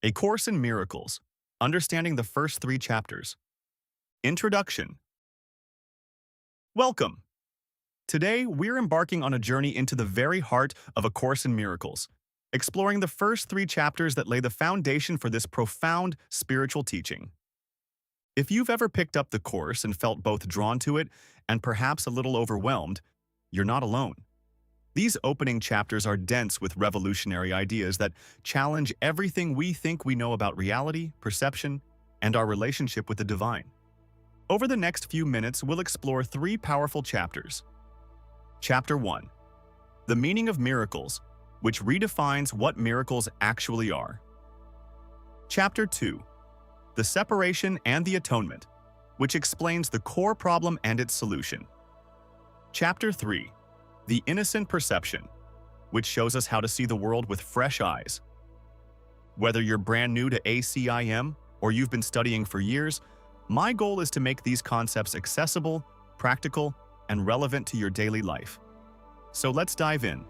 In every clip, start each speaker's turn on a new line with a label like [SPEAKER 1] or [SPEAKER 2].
[SPEAKER 1] A Course in Miracles, Understanding the First Three Chapters. Introduction. Welcome. Today, we're embarking on a journey into the very heart of A Course in Miracles, exploring the first three chapters that lay the foundation for this profound spiritual teaching. If you've ever picked up the Course and felt both drawn to it and perhaps a little overwhelmed, you're not alone. These opening chapters are dense with revolutionary ideas that challenge everything we think we know about reality, perception, and our relationship with the divine. Over the next few minutes, we'll explore three powerful chapters. Chapter 1. The Meaning of Miracles, which redefines what miracles actually are. Chapter 2. The Separation and the Atonement, which explains the core problem and its solution. Chapter 3. The Innocent Perception, which shows us how to see the world with fresh eyes. Whether you're brand new to ACIM or you've been studying for years, my goal is to make these concepts accessible, practical, and relevant to your daily life. So let's dive in.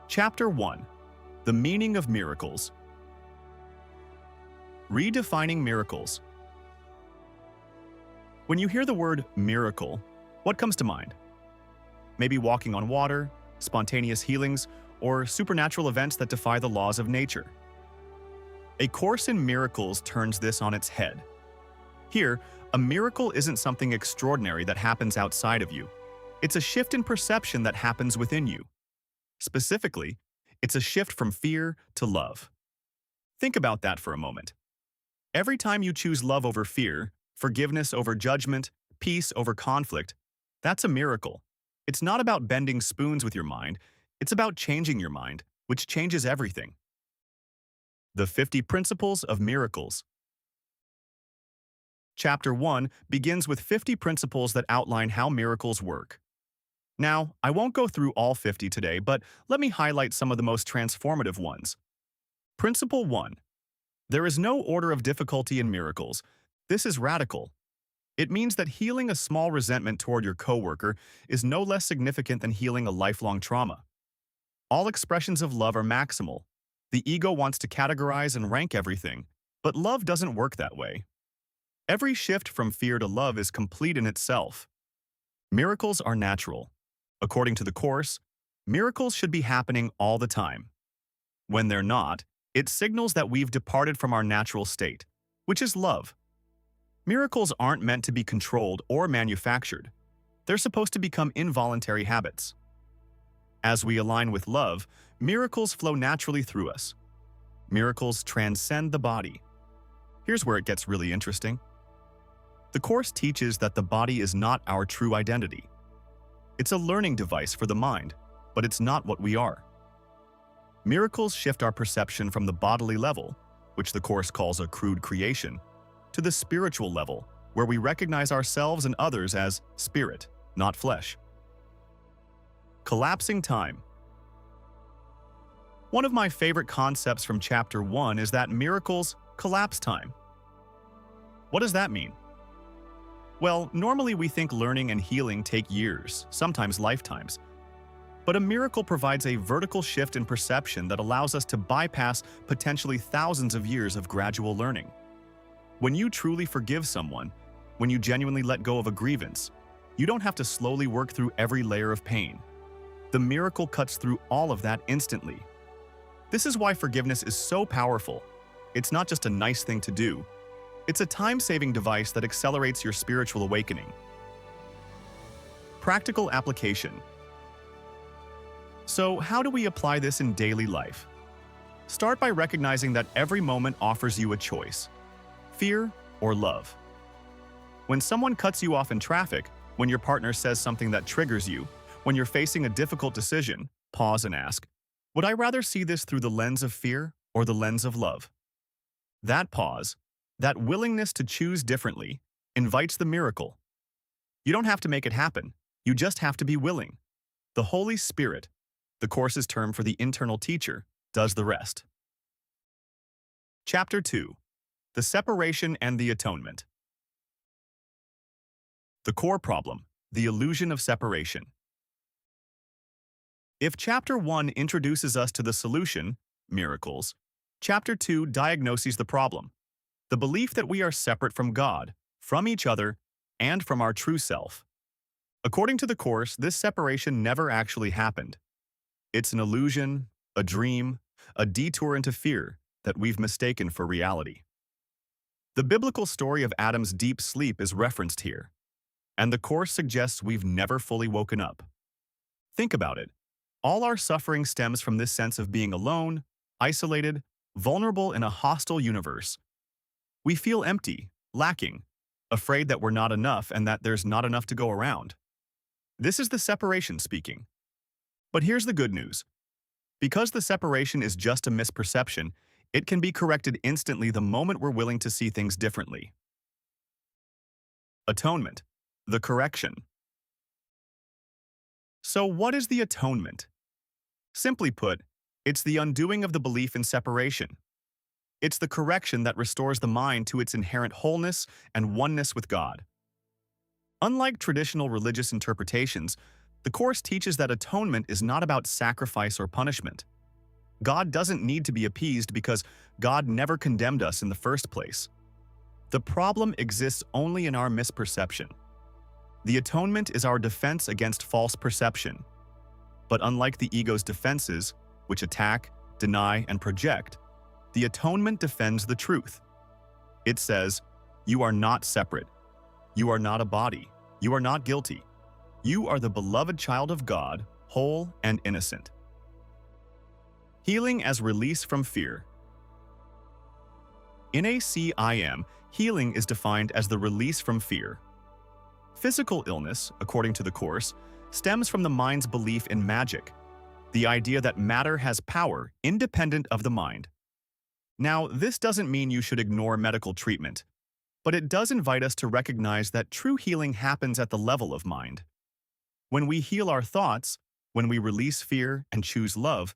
[SPEAKER 1] Chapter 1. The Meaning of Miracles. Redefining miracles. When you hear the word miracle, what comes to mind? Maybe walking on water, spontaneous healings, or supernatural events that defy the laws of nature. A Course in Miracles turns this on its head. Here, a miracle isn't something extraordinary that happens outside of you. It's a shift in perception that happens within you. Specifically, it's a shift from fear to love. Think about that for a moment. Every time you choose love over fear, forgiveness over judgment, peace over conflict, that's a miracle. It's not about bending spoons with your mind, it's about changing your mind, which changes everything. The 50 Principles of Miracles. Chapter 1 begins with 50 principles that outline how miracles work. Now, I won't go through all 50 today, but let me highlight some of the most transformative ones. Principle 1. There is no order of difficulty in miracles. This is radical. It means that healing a small resentment toward your coworker is no less significant than healing a lifelong trauma. All expressions of love are maximal. The ego wants to categorize and rank everything, but love doesn't work that way. Every shift from fear to love is complete in itself. Miracles are natural. According to the Course, miracles should be happening all the time. When they're not, it signals that we've departed from our natural state, which is love. Miracles aren't meant to be controlled or manufactured. They're supposed to become involuntary habits. As we align with love, miracles flow naturally through us. Miracles transcend the body. Here's where it gets really interesting. The Course teaches that the body is not our true identity. It's a learning device for the mind, but it's not what we are. Miracles shift our perception from the bodily level, which the Course calls a crude creation, to the spiritual level, where we recognize ourselves and others as spirit, not flesh. Collapsing time. One of my favorite concepts from Chapter 1 is that miracles collapse time. What does that mean? Well, normally we think learning and healing take years, sometimes lifetimes. But a miracle provides a vertical shift in perception that allows us to bypass potentially thousands of years of gradual learning. When you truly forgive someone, when you genuinely let go of a grievance, you don't have to slowly work through every layer of pain. The miracle cuts through all of that instantly. This is why forgiveness is so powerful. It's not just a nice thing to do. It's a time-saving device that accelerates your spiritual awakening. Practical application. So, how do we apply this in daily life? Start by recognizing that every moment offers you a choice. Fear or love. When someone cuts you off in traffic, when your partner says something that triggers you, when you're facing a difficult decision, pause and ask, would I rather see this through the lens of fear or the lens of love? That pause, that willingness to choose differently, invites the miracle. You don't have to make it happen, you just have to be willing. The Holy Spirit, the Course's term for the internal teacher, does the rest. Chapter 2. The Separation and the Atonement. The core problem, the illusion of separation. If Chapter 1 introduces us to the solution, miracles, Chapter 2 diagnoses the problem: the belief that we are separate from God, from each other, and from our true self. According to the Course, this separation never actually happened. It's an illusion, a dream, a detour into fear that we've mistaken for reality. The biblical story of Adam's deep sleep is referenced here, and the Course suggests we've never fully woken up. Think about it. All our suffering stems from this sense of being alone, isolated, vulnerable in a hostile universe. We feel empty, lacking, afraid that we're not enough and that there's not enough to go around. This is the separation speaking. But here's the good news. Because the separation is just a misperception, it can be corrected instantly the moment we're willing to see things differently. Atonement, the correction. So what is the atonement? Simply put, it's the undoing of the belief in separation. It's the correction that restores the mind to its inherent wholeness and oneness with God. Unlike traditional religious interpretations, the Course teaches that atonement is not about sacrifice or punishment. God doesn't need to be appeased because God never condemned us in the first place. The problem exists only in our misperception. The atonement is our defense against false perception. But unlike the ego's defenses, which attack, deny, and project, the atonement defends the truth. It says, "You are not separate. You are not a body. You are not guilty. You are the beloved child of God, whole and innocent." Healing as release from fear. In ACIM, healing is defined as the release from fear. Physical illness, according to the Course, stems from the mind's belief in magic, the idea that matter has power independent of the mind. Now, this doesn't mean you should ignore medical treatment, but it does invite us to recognize that true healing happens at the level of mind. When we heal our thoughts, when we release fear and choose love,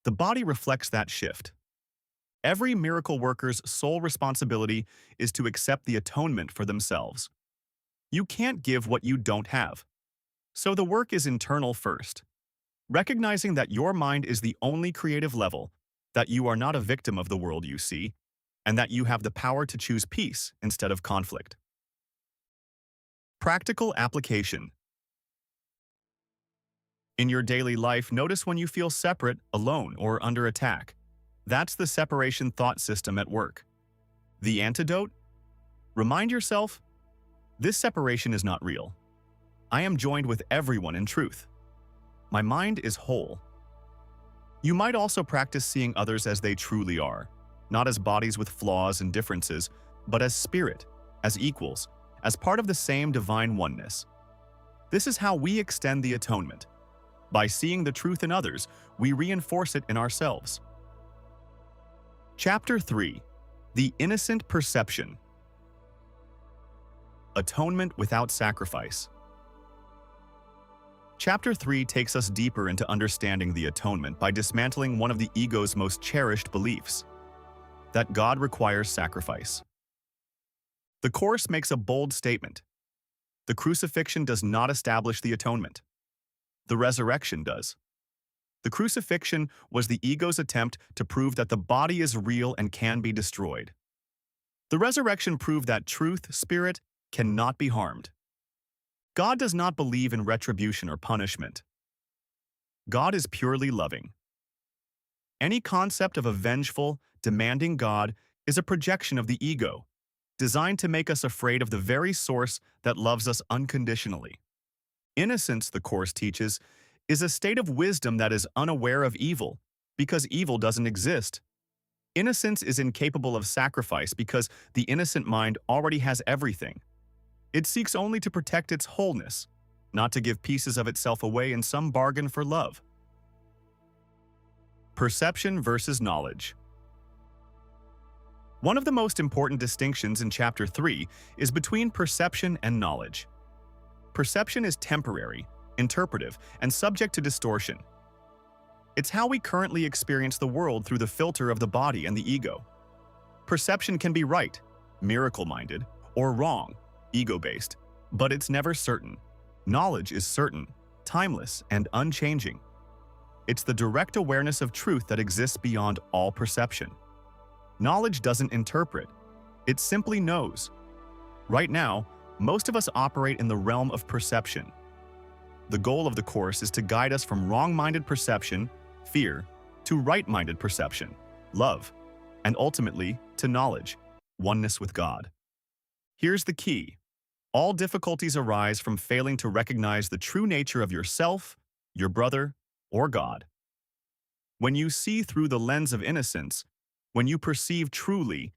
[SPEAKER 1] the body reflects that shift. Every miracle worker's sole responsibility is to accept the atonement for themselves. You can't give what you don't have. So the work is internal first. Recognizing that your mind is the only creative level, that you are not a victim of the world you see, and that you have the power to choose peace instead of conflict. Practical application. In your daily life, notice when you feel separate, alone, or under attack. That's the separation thought system at work. The antidote? Remind yourself, this separation is not real. I am joined with everyone in truth. My mind is whole. You might also practice seeing others as they truly are, not as bodies with flaws and differences, but as spirit, as equals, as part of the same divine oneness. This is how we extend the atonement. By seeing the truth in others, we reinforce it in ourselves. Chapter 3. The Innocent Perception. Atonement without sacrifice. Chapter 3 takes us deeper into understanding the atonement by dismantling one of the ego's most cherished beliefs, that God requires sacrifice. The Course makes a bold statement. The crucifixion does not establish the atonement. The resurrection does. The crucifixion was the ego's attempt to prove that the body is real and can be destroyed. The resurrection proved that truth, spirit, cannot be harmed. God does not believe in retribution or punishment. God is purely loving. Any concept of a vengeful, demanding God is a projection of the ego, designed to make us afraid of the very source that loves us unconditionally. Innocence, the Course teaches, is a state of wisdom that is unaware of evil, because evil doesn't exist. Innocence is incapable of sacrifice because the innocent mind already has everything. It seeks only to protect its wholeness, not to give pieces of itself away in some bargain for love. Perception versus knowledge. One of the most important distinctions in Chapter 3 is between perception and knowledge. Perception is temporary, interpretive, and subject to distortion. It's how we currently experience the world through the filter of the body and the ego. Perception can be right, miracle-minded, or wrong, ego-based, but it's never certain. Knowledge is certain, timeless, and unchanging. It's the direct awareness of truth that exists beyond all perception. Knowledge doesn't interpret. It simply knows. Right now, most of us operate in the realm of perception. The goal of the Course is to guide us from wrong-minded perception, fear, to right-minded perception, love, and ultimately to knowledge, oneness with God. Here's the key. All difficulties arise from failing to recognize the true nature of yourself, your brother, or God. When you see through the lens of innocence, when you perceive truly,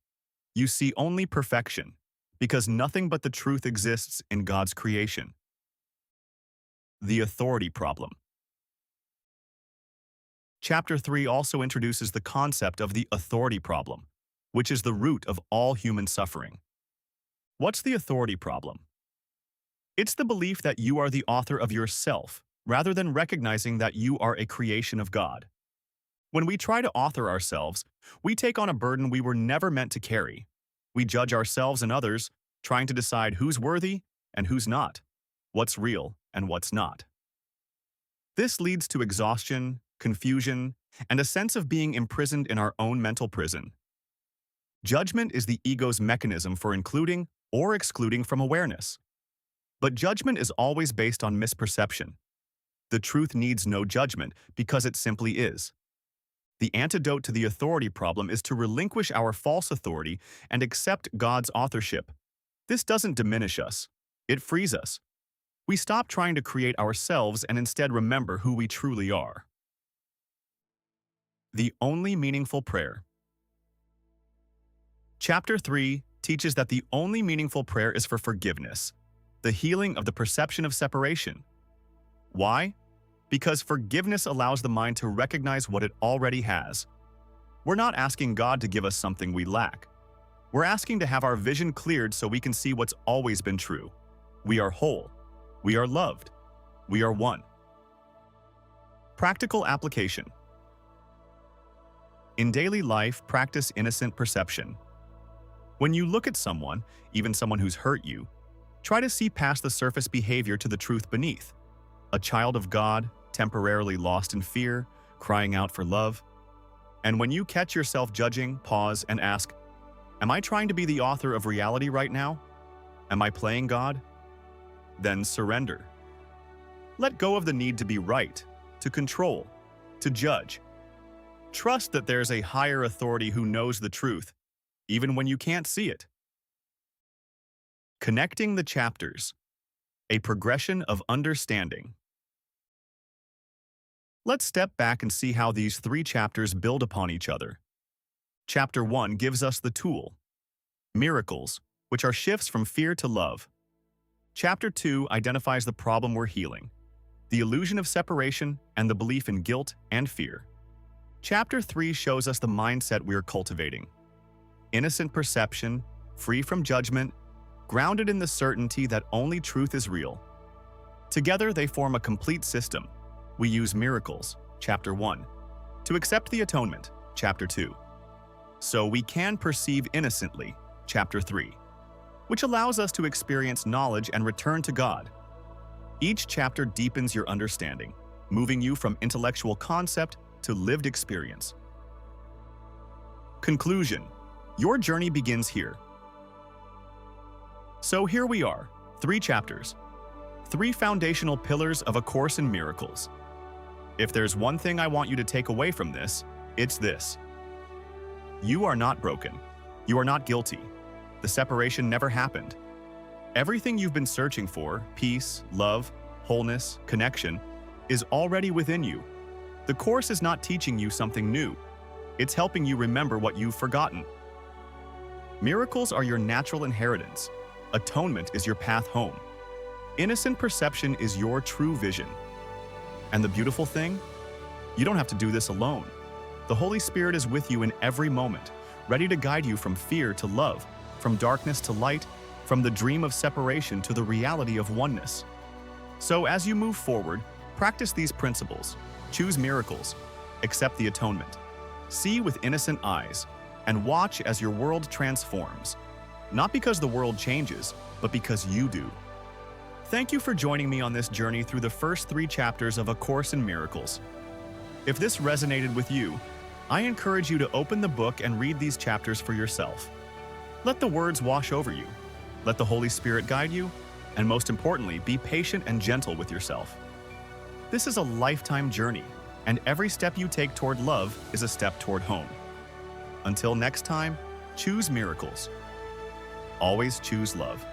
[SPEAKER 1] you see only perfection, because nothing but the truth exists in God's creation. The authority problem. Chapter 3 also introduces the concept of the authority problem, which is the root of all human suffering. What's the authority problem? It's the belief that you are the author of yourself, rather than recognizing that you are a creation of God. When we try to author ourselves, we take on a burden we were never meant to carry. We judge ourselves and others, trying to decide who's worthy and who's not, what's real and what's not. This leads to exhaustion, confusion, and a sense of being imprisoned in our own mental prison. Judgment is the ego's mechanism for including or excluding from awareness. But judgment is always based on misperception. The truth needs no judgment because it simply is. The antidote to the authority problem is to relinquish our false authority and accept God's authorship. This doesn't diminish us. It frees us. We stop trying to create ourselves and instead remember who we truly are. The only meaningful prayer. Chapter 3 teaches that the only meaningful prayer is for forgiveness, the healing of the perception of separation. Why? Because forgiveness allows the mind to recognize what it already has. We're not asking God to give us something we lack. We're asking to have our vision cleared so we can see what's always been true. We are whole. We are loved. We are one. Practical application. In daily life, practice innocent perception. When you look at someone, even someone who's hurt you, try to see past the surface behavior to the truth beneath. A child of God, temporarily lost in fear, crying out for love. And when you catch yourself judging, pause and ask, am I trying to be the author of reality right now? Am I playing God? Then surrender. Let go of the need to be right, to control, to judge. Trust that there's a higher authority who knows the truth, even when you can't see it. Connecting the chapters. A progression of understanding. Let's step back and see how these 3 chapters build upon each other. Chapter 1 gives us the tool, miracles, which are shifts from fear to love. Chapter 2 identifies the problem we're healing, the illusion of separation and the belief in guilt and fear. Chapter 3 shows us the mindset we're cultivating, innocent perception, free from judgment, grounded in the certainty that only truth is real. Together, they form a complete system. We use miracles, Chapter 1, to accept the atonement, Chapter 2. So we can perceive innocently, Chapter 3, which allows us to experience knowledge and return to God. Each chapter deepens your understanding, moving you from intellectual concept to lived experience. Conclusion. Your journey begins here. So here we are, 3 chapters, 3 foundational pillars of A Course in Miracles. If there's one thing I want you to take away from this, it's this. You are not broken. You are not guilty. The separation never happened. Everything you've been searching for, peace, love, wholeness, connection, is already within you. The Course is not teaching you something new. It's helping you remember what you've forgotten. Miracles are your natural inheritance. Atonement is your path home. Innocent perception is your true vision. And the beautiful thing? You don't have to do this alone. The Holy Spirit is with you in every moment, ready to guide you from fear to love, from darkness to light, from the dream of separation to the reality of oneness. So as you move forward, practice these principles. Choose miracles. Accept the atonement. See with innocent eyes, and watch as your world transforms. Not because the world changes, but because you do. Thank you for joining me on this journey through the first 3 chapters of A Course in Miracles. If this resonated with you, I encourage you to open the book and read these chapters for yourself. Let the words wash over you. Let the Holy Spirit guide you. And most importantly, be patient and gentle with yourself. This is a lifetime journey, and every step you take toward love is a step toward home. Until next time, choose miracles. Always choose love.